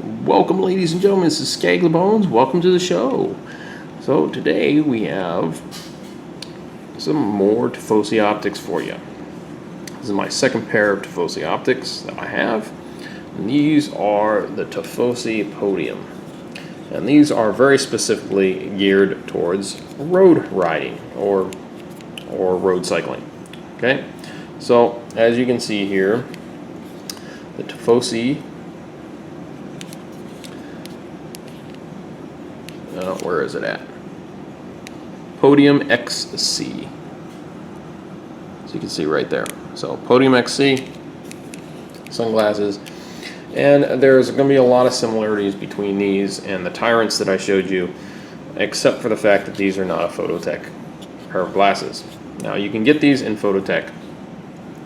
Welcome, ladies and gentlemen. This is Skagla Bones. Welcome to the show. So today we have some more Tifosi optics for you. This is my second pair of Tifosi optics that I have. And these are the Tifosi Podium. And these are very specifically geared towards road riding or road cycling. Okay? So as you can see here, the Tifosi, where is it at? Podium XC. So you can see right there. So Podium XC, sunglasses, and there's going to be a lot of similarities between these and the Tyrants that I showed you, except for the fact that these are not a Phototech pair of glasses. Now you can get these in Phototech.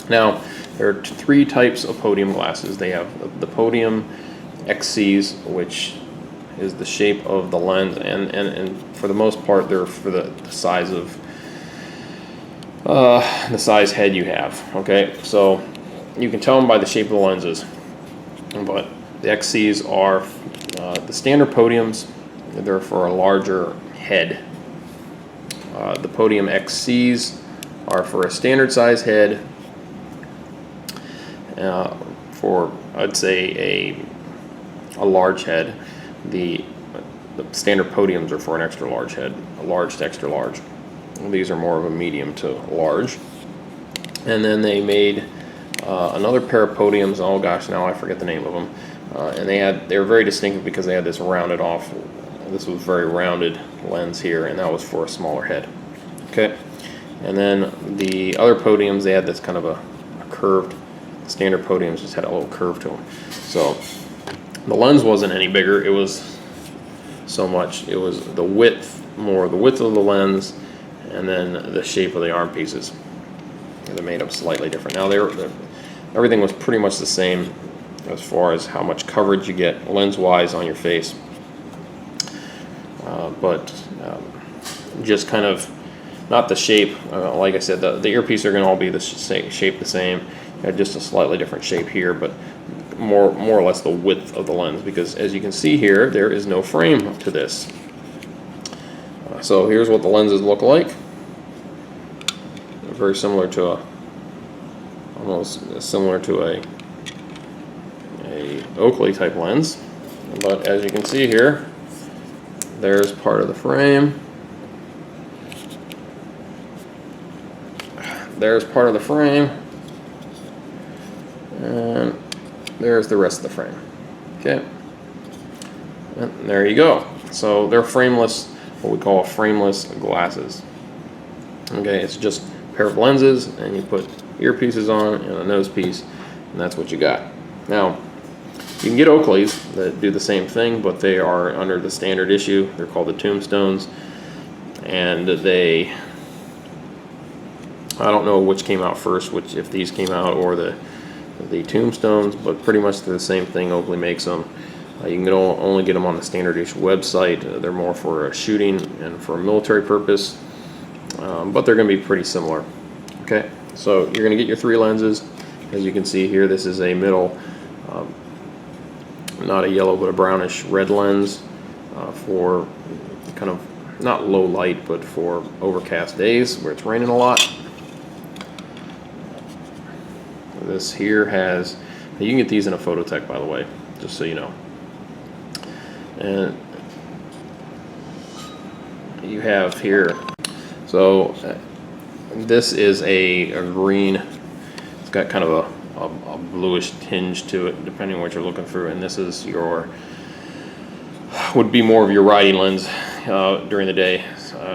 Now there are three types of Podium glasses. They have the Podium XCs, which is the shape of the lens, and for the most part they're for the size of the size head you have. Okay, so you can tell them by the shape of the lenses, but the XCs are the standard Podiums. They're for a larger head. The Podium XCs are for a standard size head, for I'd say a large head. The standard Podiums are for an extra large head, a large to extra large. These are more of a medium to large. And then they made another pair of Podiums. Oh gosh, now I forget the name of them. And they were very distinctive because they had this rounded off. This was very rounded lens here, and that was for a smaller head. Okay. And then the other Podiums, they had this kind of a curved. Standard Podiums just had a little curve to them. So the lens wasn't any bigger. It was the width, more the width of the lens, and then the shape of the arm pieces. They made them slightly different. Now everything was pretty much the same as far as how much coverage you get lens-wise on your face, but just kind of not the shape. Like I said, the earpiece are going to all be the shape the same. Just a slightly different shape here, but more or less the width of the lens, because as you can see here, there is no frame to this. So here's what the lenses look like. Very similar to almost similar to a Oakley type lens, but as you can see here, there's part of the frame. There's part of the frame. And there's the rest of the frame. Okay, and there you go. So they're frameless, what we call frameless glasses. Okay, it's just a pair of lenses, and you put earpieces on and a nose piece, and that's what you got. Now, you can get Oakleys that do the same thing, but they are under the standard issue. They're called the Tombstones, and I don't know which came out first, if these came out or the Tombstones, but pretty much they're the same thing. Oakley makes them. You can only get them on the standard issue website. They're more for shooting and for a military purpose, but they're going to be pretty similar. Okay, so you're going to get your three lenses. As you can see here, this is a middle, not a yellow but a brownish red lens for kind of not low light, but for overcast days where it's raining a lot. This here has, you can get these in a Phototech, by the way, just so you know. And you have here, so this is a green. It's got kind of a bluish tinge to it, depending on what you're looking for. And this is would be more of your riding lens during the day,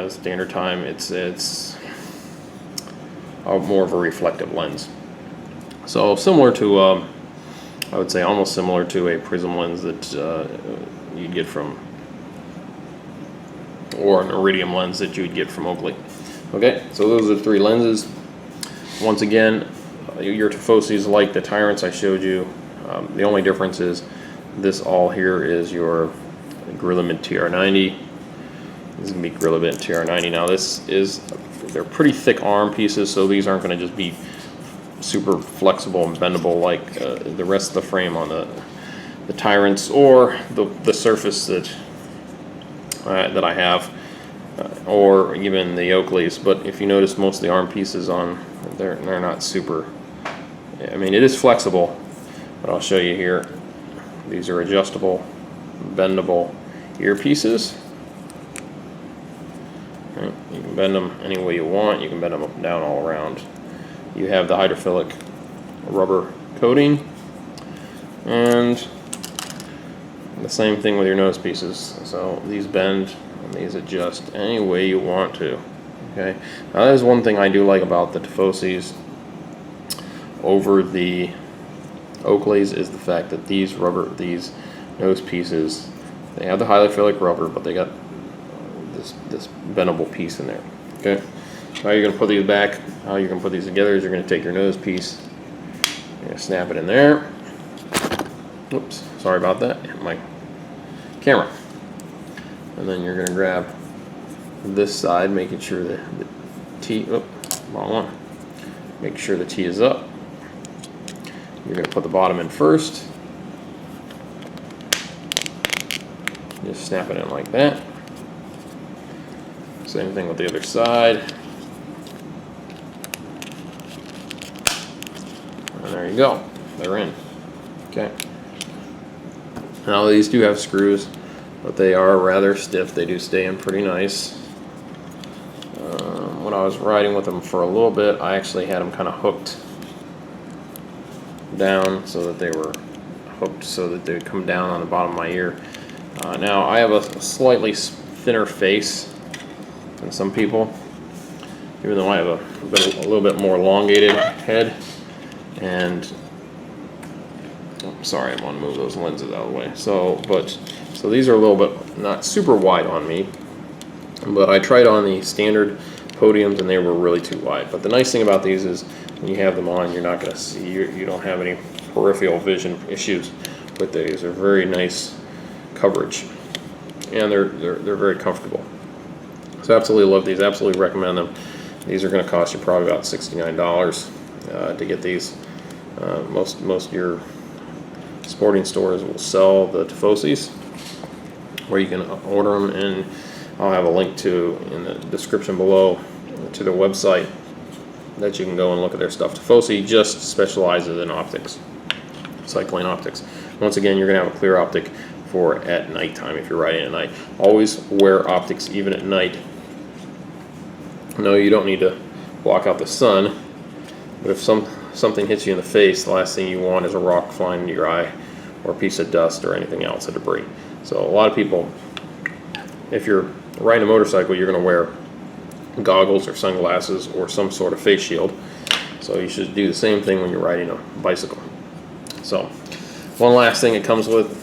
standard time. It's more of a reflective lens. So similar to, I would say almost similar to a prism lens that you'd get from, or an iridium lens that you would get from Oakley. Okay, so those are the three lenses. Once again, your Tifosis, like the Tyrants I showed you, the only difference is this all here is your Gorilla Mint TR90. This is going to be Gorilla Mint TR90. Now they're pretty thick arm pieces, so these aren't going to just be super flexible and bendable like the rest of the frame on the Tyrants or the Surface that I have, or even the Oakleys. But if you notice, most of the arm pieces they're not super. I mean, it is flexible, but I'll show you here. These are adjustable, bendable earpieces. Right. You can bend them any way you want. You can bend them up and down all around. You have the hydrophilic rubber coating, and the same thing with your nose pieces. So these bend and these adjust any way you want to. Okay. Now that is one thing I do like about the Tifosis over the Oakleys, is the fact that these nose pieces, they have the hydrophilic rubber, but they got this bendable piece in there. Okay. How you're gonna put these back? How you're gonna put these together is you're gonna take your nose piece, you're gonna snap it in there. Oops, sorry about that. Hit my camera. And then you're gonna grab this side, making sure that the T. Oh, wrong one. Make sure the T is up. You're gonna put the bottom in first. Just snap it in like that. Same thing with the other side. And there you go. They're in. Okay. Now these do have screws, but they are rather stiff. They do stay in pretty nice. When I was riding with them for a little bit, I actually had them kind of hooked down so that they were hooked so that they would come down on the bottom of my ear. Now I have a slightly thinner face than some people, even though I have a little bit more elongated head. And sorry, I want to move those lenses out of the way. So these are a little bit not super wide on me, but I tried on the standard Podiums and they were really too wide. But the nice thing about these is when you have them on, you're not going to see, you don't have any peripheral vision issues with these. They're very nice coverage, and they're very comfortable. So absolutely love these. Absolutely recommend them. These are going to cost you probably about $69 to get these. Most of your sporting stores will sell the Tifosis, where you can order them, and I'll have a link to in the description below to their website that you can go and look at their stuff. Tifosi just specializes in optics, cycling optics. Once again, you're going to have a clear optic for at nighttime if you're riding at night. Always wear optics even at night. No, you don't need to block out the sun, but if something hits you in the face, the last thing you want is a rock flying into your eye or a piece of dust or anything else, a debris. So a lot of people, if you're riding a motorcycle, you're going to wear goggles or sunglasses or some sort of face shield. So you should do the same thing when you're riding a bicycle. So one last thing it comes with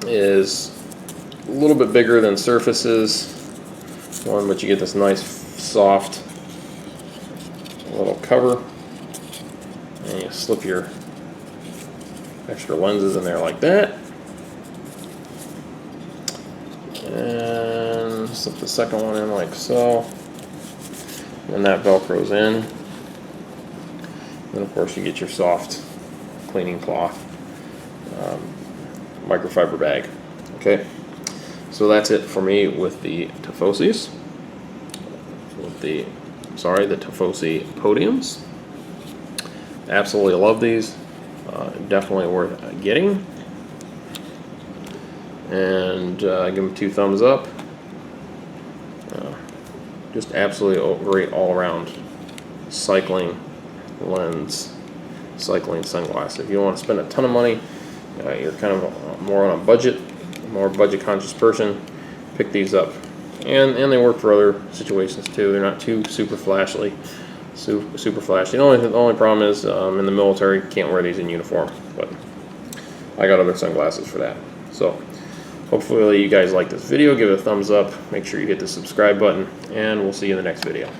is a little bit bigger than Surfaces one, but you get this nice soft little cover, and you slip your extra lenses in there like that, and slip the second one in like so, and that velcros in. Then of course you get your soft cleaning cloth microfiber bag. Okay, so that's it for me with the Tifosis, the Tifosi Podiums. Absolutely love these. Definitely worth getting, and give them 2 thumbs up. Just absolutely great all-around cycling lens, cycling sunglasses. If you want to spend a ton of money, you're kind of more on a budget, more budget conscious person, pick these up. And they work for other situations too. They're not too super flashy. The only problem is in the military, can't wear these in uniform. But I got other sunglasses for that. So hopefully you guys like this video. Give it a thumbs up. Make sure you hit the subscribe button, and we'll see you in the next video.